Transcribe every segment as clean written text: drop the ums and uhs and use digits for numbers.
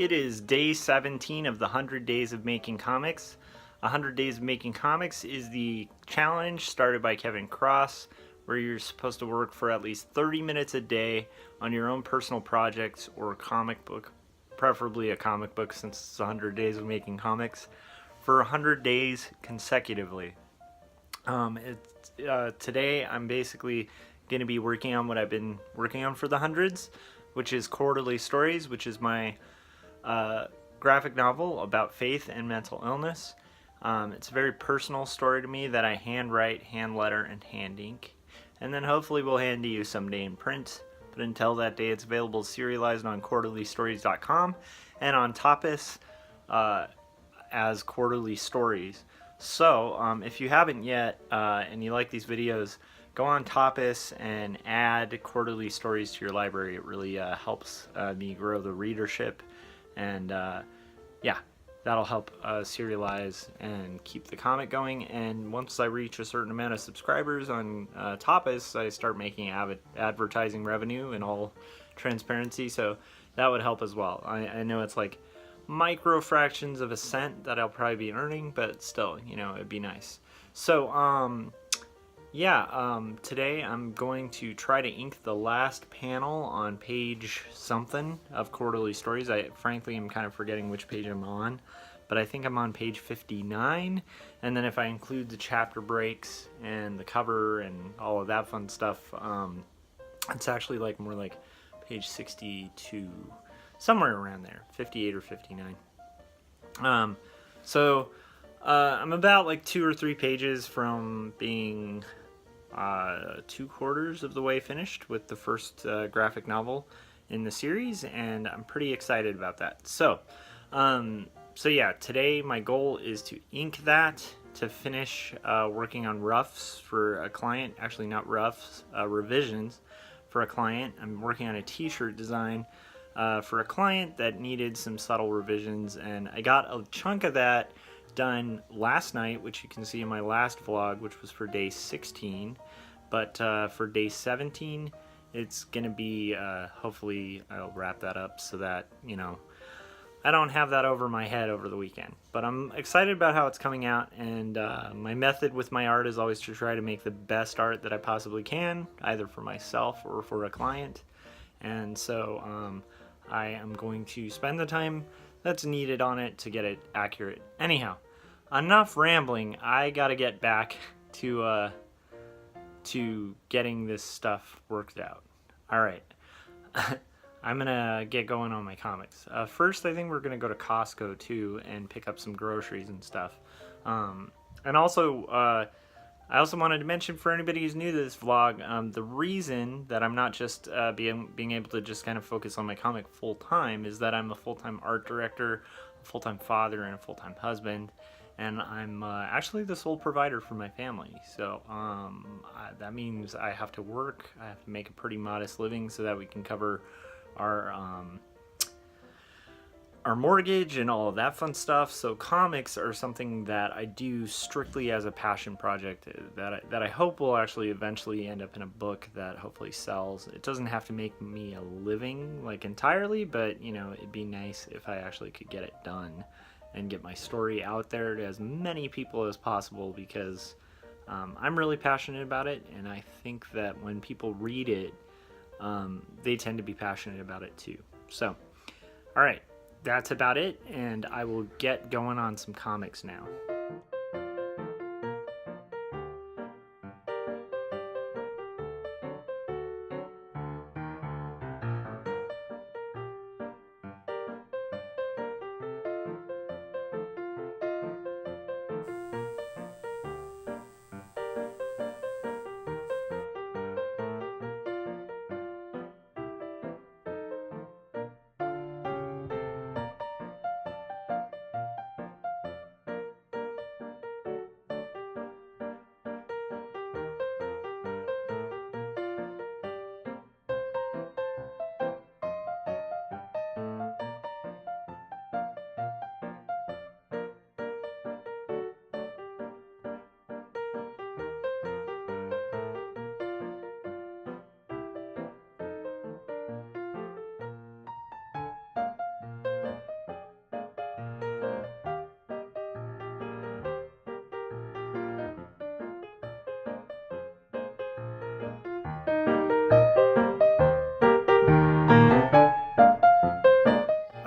It is day 17 of the 100 Days of Making Comics. 100 Days of Making Comics is the challenge started by Kevin Cross, where you're supposed to work for at least 30 minutes a day on your own personal projects or a comic book, preferably a comic book since it's 100 Days of Making Comics, for 100 days consecutively. Today I'm basically going to be working on what I've been working on for the hundreds, which is Quarterly Stories, which is my graphic novel about faith and mental illness. It's a very personal story to me that I handwrite, hand letter, and hand ink. And then hopefully we'll hand to you someday in print. But until that day, it's available serialized on quarterlystories.com and on Tapas as Quarterly Stories. So if you haven't yet and you like these videos, go on Tapas and add Quarterly Stories to your library. It really helps me grow the readership, and yeah, that'll help serialize and keep the comic going. And once I reach a certain amount of subscribers on Tapas, I start making advertising revenue in all transparency, so that would help as well. I know it's like micro fractions of a cent that I'll probably be earning, but still, you know, it'd be nice. So today I'm going to try to ink the last panel on page something of Quarterly Stories. I frankly am kind of forgetting which page I'm on, but I think I'm on page 59, and then if I include the chapter breaks and the cover and all of that fun stuff, it's actually like more like page 62, somewhere around there, 58 or 59. I'm about like 2 or 3 pages from being 2/4 of the way finished with the first graphic novel in the series, and I'm pretty excited about that. So yeah, today my goal is to ink that, to finish working on roughs for a client. Actually, not roughs, revisions for a client. I'm working on a t-shirt design for a client that needed some subtle revisions, and I got a chunk of that done last night, which you can see in my last vlog, which was for day 16. But for day 17, it's gonna be hopefully I'll wrap that up so that, you know, I don't have that over my head over the weekend. But I'm excited about how it's coming out, and my method with my art is always to try to make the best art that I possibly can, either for myself or for a client. And so I am going to spend the time that's needed on it to get it accurate. Anyhow, enough rambling. I gotta get back to getting this stuff worked out. All right. I'm gonna get going on my comics. First, I think we're gonna go to Costco too and pick up some groceries and stuff. And also, I also wanted to mention for anybody who's new to this vlog, the reason that I'm not just being able to just kind of focus on my comic full time is that I'm a full-time art director, a full-time father, and a full-time husband, and I'm actually the sole provider for my family. So that means I have to work. I have to make a pretty modest living so that we can cover our mortgage and all of that fun stuff. So comics are something that I do strictly as a passion project that I hope will actually eventually end up in a book that hopefully sells. It doesn't have to make me a living like entirely, but you know, it'd be nice if I actually could get it done and get my story out there to as many people as possible, because I'm really passionate about it, and I think that when people read it, they tend to be passionate about it too. So, all right. That's about it, and I will get going on some comics now.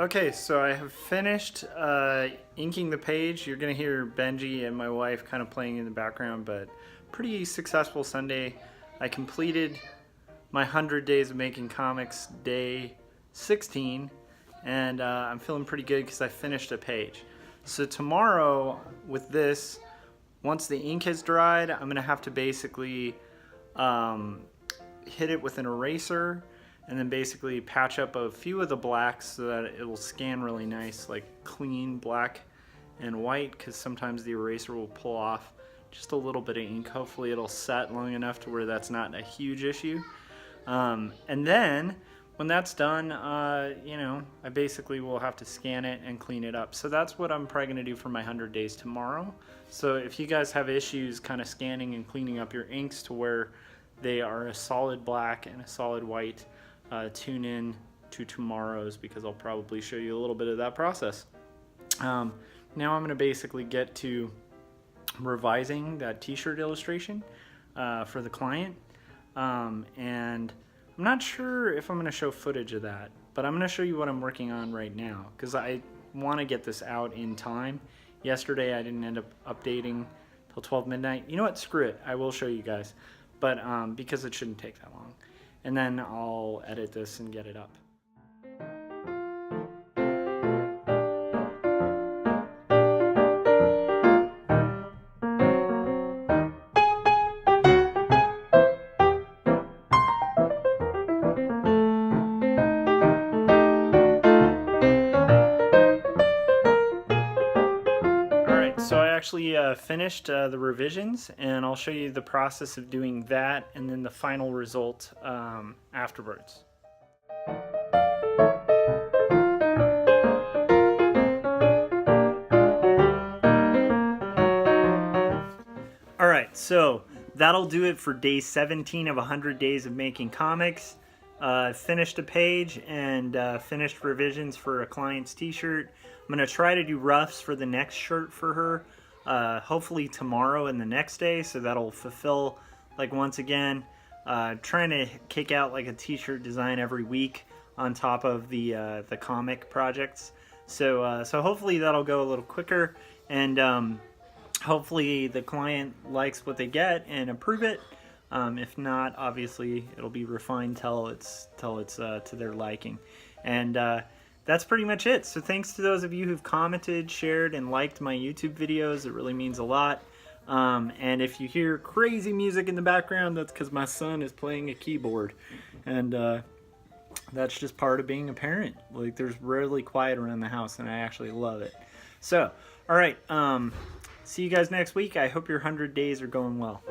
Okay, so I have finished inking the page. You're gonna hear Benji and my wife kind of playing in the background, but pretty successful Sunday. I completed my 100 days of making comics day 16, and I'm feeling pretty good because I finished a page. So tomorrow with this, once the ink has dried, I'm gonna have to basically hit it with an eraser and then basically patch up a few of the blacks so that it will scan really nice, like clean black and white, because sometimes the eraser will pull off just a little bit of ink. Hopefully it'll set long enough to where that's not a huge issue. And then when that's done, you know, I basically will have to scan it and clean it up. So that's what I'm probably gonna do for my 100 days tomorrow. So if you guys have issues kind of scanning and cleaning up your inks to where they are a solid black and a solid white, tune in to tomorrow's, because I'll probably show you a little bit of that process. Now I'm going to basically get to revising that t-shirt illustration for the client, and I'm not sure if I'm going to show footage of that, but I'm going to show you what I'm working on right now because I want to get this out in time. Yesterday I didn't end up updating till 12 midnight. You know what, screw it, I will show you guys, but because it shouldn't take that long. And then I'll edit this and get it up. So I actually finished the revisions, and I'll show you the process of doing that and then the final result afterwards. Alright, so that'll do it for day 17 of 100 days of making comics. Finished a page and finished revisions for a client's t-shirt. I'm going to try to do roughs for the next shirt for her, hopefully tomorrow and the next day, so that'll fulfill, like, once again, trying to kick out like a t-shirt design every week on top of the comic projects. So hopefully that'll go a little quicker, and hopefully the client likes what they get and approve it. If not, obviously it'll be refined till it's to their liking. And that's pretty much it. So thanks to those of you who've commented, shared, and liked my YouTube videos. It really means a lot. And if you hear crazy music in the background, that's because my son is playing a keyboard. And that's just part of being a parent. Like, there's rarely quiet around the house, and I actually love it. So, all right. See you guys next week. I hope your 100 days are going well.